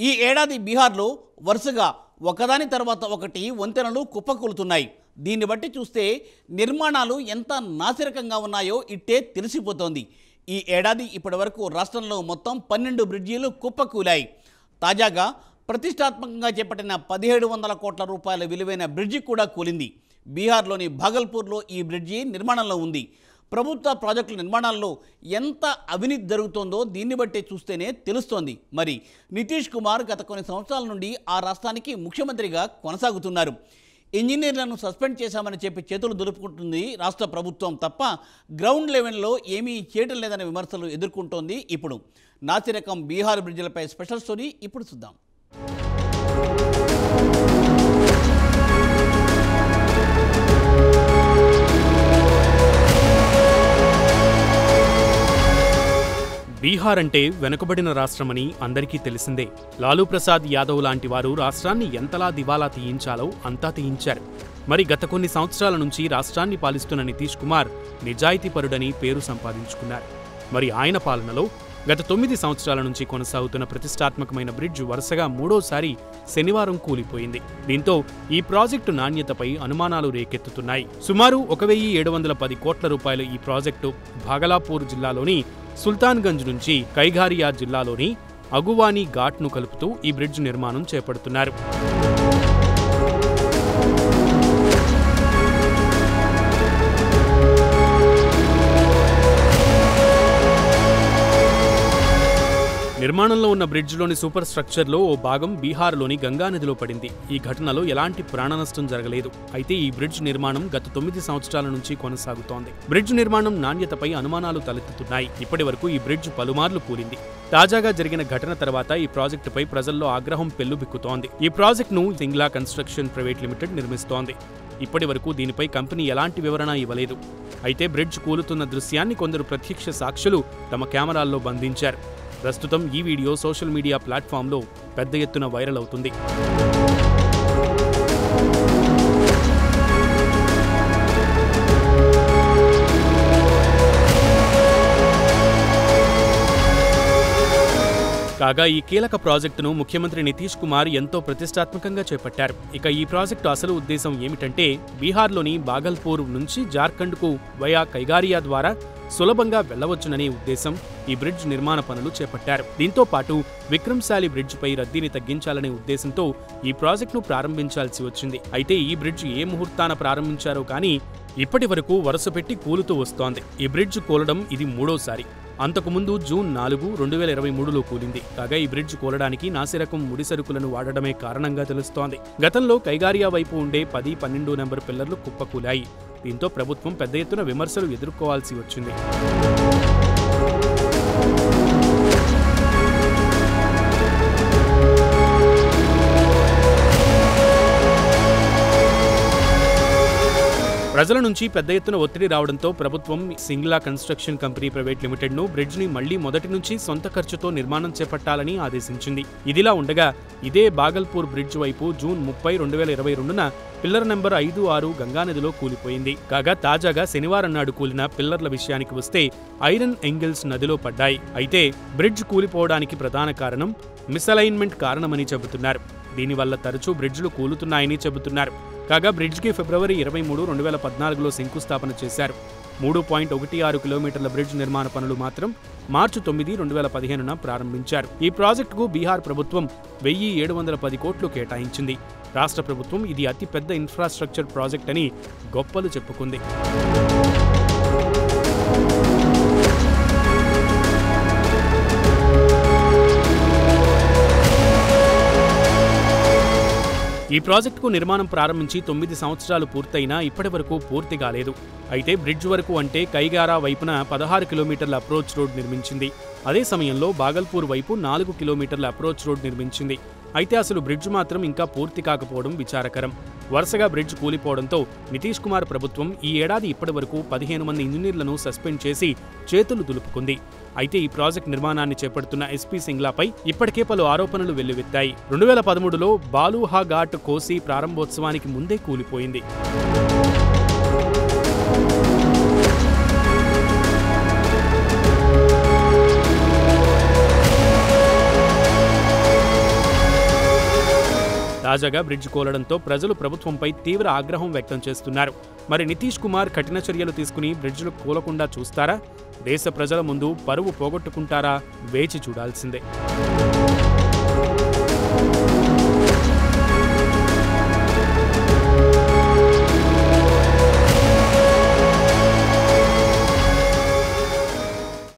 ఈ ఏడాది బీహార్లో వరుసగా ఒకదాని తర్వాత ఒకటి వంతెనలు కుప్పకూలుతున్నాయి. దీన్ని బట్టి చూస్తే నిర్మాణాలు ఎంత నాసిరకంగా ఉన్నాయో ఇట్టే తెలిసిపోతోంది. ఈ ఏడాది ఇప్పటివరకు రాష్ట్రంలో మొత్తం 12 బ్రిడ్జీలు కుప్పకూలాయి. తాజాగా ప్రతిష్టాత్మకంగా చేపట్టిన 1700 కోట్ల రూపాయల విలువైన బ్రిడ్జి కూడా కూలింది. బీహార్లోని భాగల్పూర్లో ఈ బ్రిడ్జి నిర్మాణంలో ఉంది. ప్రభుత్వ ప్రాజెక్టుల నిర్మాణాల్లో ఎంత అవినీతి జరుగుతోందో దీన్ని బట్టే చూస్తేనే తెలుస్తోంది. మరి నితీష్ కుమార్ గత కొన్ని సంవత్సరాల నుండి ఆ రాష్ట్రానికి ముఖ్యమంత్రిగా కొనసాగుతున్నారు. ఇంజనీర్లను సస్పెండ్ చేశామని చెప్పి చేతులు దులుపుకుంటుంది రాష్ట్ర ప్రభుత్వం తప్ప గ్రౌండ్ లెవెల్లో ఏమీ చేయటం లేదనే విమర్శలు ఎదుర్కొంటోంది. ఇప్పుడు నాసిరకం బీహార్ బ్రిడ్జిలపై స్పెషల్ స్టోరీ ఇప్పుడు చూద్దాం. బీహార్ అంటే వెనుకబడిన రాష్ట్రమని అందరికీ తెలిసిందే. లాలూ ప్రసాద్ యాదవ్ లాంటి వారు రాష్ట్రాన్ని ఎంతలా దివాలా తీయించాలో అంతా తీయించారు. మరి గత కొన్ని సంవత్సరాల నుంచి రాష్ట్రాన్ని పాలిస్తున్న నితీష్ కుమార్ నిజాయితీపరుడని పేరు సంపాదించుకున్నారు. మరి ఆయన పాలనలో గత 9 సంవత్సరాల నుంచి కొనసాగుతున్న ప్రతిష్టాత్మకమైన బ్రిడ్జ్ వరుసగా మూడోసారి శనివారం కూలిపోయింది. దీంతో ఈ ప్రాజెక్టు నాణ్యతపై అనుమానాలు రేకెత్తుతున్నాయి. సుమారు 1710 కోట్ల రూపాయల ఈ ప్రాజెక్టు భాగల్పూర్ జిల్లాలోని సుల్తాన్గంజ్ నుంచి కైఘారియా జిల్లాలోని అగువానీ ఘాట్ను కలుపుతూ ఈ బ్రిడ్జ్ నిర్మాణం చేపడుతున్నారు. నిర్మాణంలో ఉన్న బ్రిడ్జ్లోని సూపర్ స్ట్రక్చర్లో ఓ భాగం బీహార్లోని గంగానదిలో పడింది. ఈ ఘటనలో ఎలాంటి ప్రాణనష్టం జరగలేదు. అయితే ఈ బ్రిడ్జ్ నిర్మాణం గత 9 సంవత్సరాల నుంచి కొనసాగుతోంది. బ్రిడ్జ్ నిర్మాణం నాణ్యతపై అనుమానాలు తలెత్తుతున్నాయి. ఇప్పటి వరకు ఈ బ్రిడ్జ్ పలుమార్లు కూలింది. తాజాగా జరిగిన ఘటన తర్వాత ఈ ప్రాజెక్టుపై ప్రజల్లో ఆగ్రహం పెల్లుబిక్కుతోంది. ఈ ప్రాజెక్టును సింగ్లా కన్స్ట్రక్షన్ ప్రైవేట్ లిమిటెడ్ నిర్మిస్తోంది. ఇప్పటి వరకు దీనిపై కంపెనీ ఎలాంటి వివరణ ఇవ్వలేదు. అయితే బ్రిడ్జ్ కూలుతున్న దృశ్యాన్ని కొందరు ప్రత్యక్ష సాక్షులు తమ కెమెరాల్లో బంధించారు. ప్రస్తుతం ఈ వీడియో సోషల్ మీడియా ప్లాట్ఫామ్లో పెద్ద ఎత్తున వైరల్ అవుతుంది. కాగా ఈ కీలక ప్రాజెక్టును ముఖ్యమంత్రి నితీష్ కుమార్ ఎంతో ప్రతిష్టాత్మకంగా చేపట్టారు. ఇక ఈ ప్రాజెక్టు అసలు ఉద్దేశం ఏమిటంటే బీహార్లోని భాగల్పూర్ నుంచి జార్ఖండ్కు వయా కైఘారియా ద్వారా సులభంగా వెళ్లవచ్చుననే ఉద్దేశం ఈ బ్రిడ్జ్ నిర్మాణ పనులు చేపట్టారు. దీంతో పాటు విక్రమ్శాలి బ్రిడ్జిపై రద్దీని తగ్గించాలనే ఉద్దేశంతో ఈ ప్రాజెక్టును ప్రారంభించాల్సి వచ్చింది. అయితే ఈ బ్రిడ్జ్ ఏ ముహూర్తాన ప్రారంభించారో కానీ ఇప్పటి వరకు వరుసపెట్టి కూలుతూ వస్తోంది. ఈ బ్రిడ్జ్ కూలడం ఇది మూడోసారి. అంతకుముందు జూన్ 4, 2023లో కూలింది. కాగా ఈ బ్రిడ్జ్ కూలడానికి నాసిరకం ముడిసరుకులను వాడడమే కారణంగా తెలుస్తోంది. గతంలో కైఘారియా వైపు ఉండే 10, 12 నెంబర్ పిల్లర్లు కుప్పకూలాయి. దీంతో ప్రభుత్వం పెద్ద ఎత్తున విమర్శలు ఎదుర్కోవాల్సి వచ్చింది. ప్రజల నుంచి పెద్ద ఎత్తున ఒత్తిడి రావడంతో ప్రభుత్వం సింగ్లా కన్స్ట్రక్షన్ కంపెనీ ప్రైవేట్ లిమిటెడ్ను బ్రిడ్జ్ని మళ్లీ మొదటి నుంచి సొంత ఖర్చుతో నిర్మాణం చేపట్టాలని ఆదేశించింది. ఇదిలా ఉండగా ఇదే భాగల్పూర్ బ్రిడ్జ్ వైపు జూన్ 30, 2022న పిల్లర్ నెంబర్ 5, 6 గంగానదిలో కూలిపోయింది. కాగా తాజాగా శనివారం నాడు కూలిన పిల్లర్ల విషయానికి వస్తే ఐరన్ ఎంగిల్స్ నదిలో పడ్డాయి. అయితే బ్రిడ్జ్ కూలిపోవడానికి ప్రధాన కారణం మిస్అలైన్మెంట్ కారణమని చెబుతున్నారు. దీనివల్ల తరచూ బ్రిడ్జ్లు కూలుతున్నాయని చెబుతున్నారు. కాగా బ్రిడ్జ్కి ఫిబ్రవరి 23, 2014లో శంకుస్థాపన చేశారు. 3.16 కిలోమీటర్ల బ్రిడ్జ్ నిర్మాణ పనులు మాత్రం మార్చి 9, 2015న ప్రారంభించారు. ఈ ప్రాజెక్టుకు బీహార్ ప్రభుత్వం 1710 కోట్లు కేటాయించింది. రాష్ట్ర ప్రభుత్వం ఇది అతిపెద్ద ఇన్ఫ్రాస్ట్రక్చర్ ప్రాజెక్ట్ అని గొప్పలు చెప్పుకుంది. ఈ ప్రాజెక్టుకు నిర్మాణం ప్రారంభించి 9 సంవత్సరాలు పూర్తయినా ఇప్పటి వరకు పూర్తి కాలేదు. అయితే బ్రిడ్జ్ వరకు అంటే కైఘారియా వైపున 16 కిలోమీటర్ల అప్రోచ్ రోడ్ నిర్మించింది. అదే సమయంలో భాగల్పూర్ వైపు 4 కిలోమీటర్ల అప్రోచ్ రోడ్ నిర్మించింది. అయితే అసలు బ్రిడ్జ్ మాత్రం ఇంకా పూర్తి కాకపోవడం విచారకరం. వరుసగా బ్రిడ్జ్ కూలిపోవడంతో నితీష్ కుమార్ ప్రభుత్వం ఈ ఏడాది ఇప్పటి వరకు 15 మంది ఇంజనీర్లను సస్పెండ్ చేసి చేతులు దులుపుకుంది. అయితే ఈ ప్రాజెక్ట్ నిర్మాణాన్ని చేపడుతున్న ఎస్పీ సింగ్లాపై ఇప్పటికే పలు ఆరోపణలు వెల్లువెత్తాయి. 2013లో బాలూహా ఘాట్ కోసి ప్రారంభోత్సవానికి ముందే కూలిపోయింది. తాజాగా బ్రిడ్జ్ కూలడంతో ప్రజలు ప్రభుత్వంపై తీవ్ర ఆగ్రహం వ్యక్తం చేస్తున్నారు. మరి నితీష్ కుమార్ కఠిన చర్యలు తీసుకుని బ్రిడ్జ్లు కూలకుండా చూస్తారా? దేశ ప్రజల ముందు పరువు పోగొట్టుకుంటారా? వేచి చూడాల్సిందే.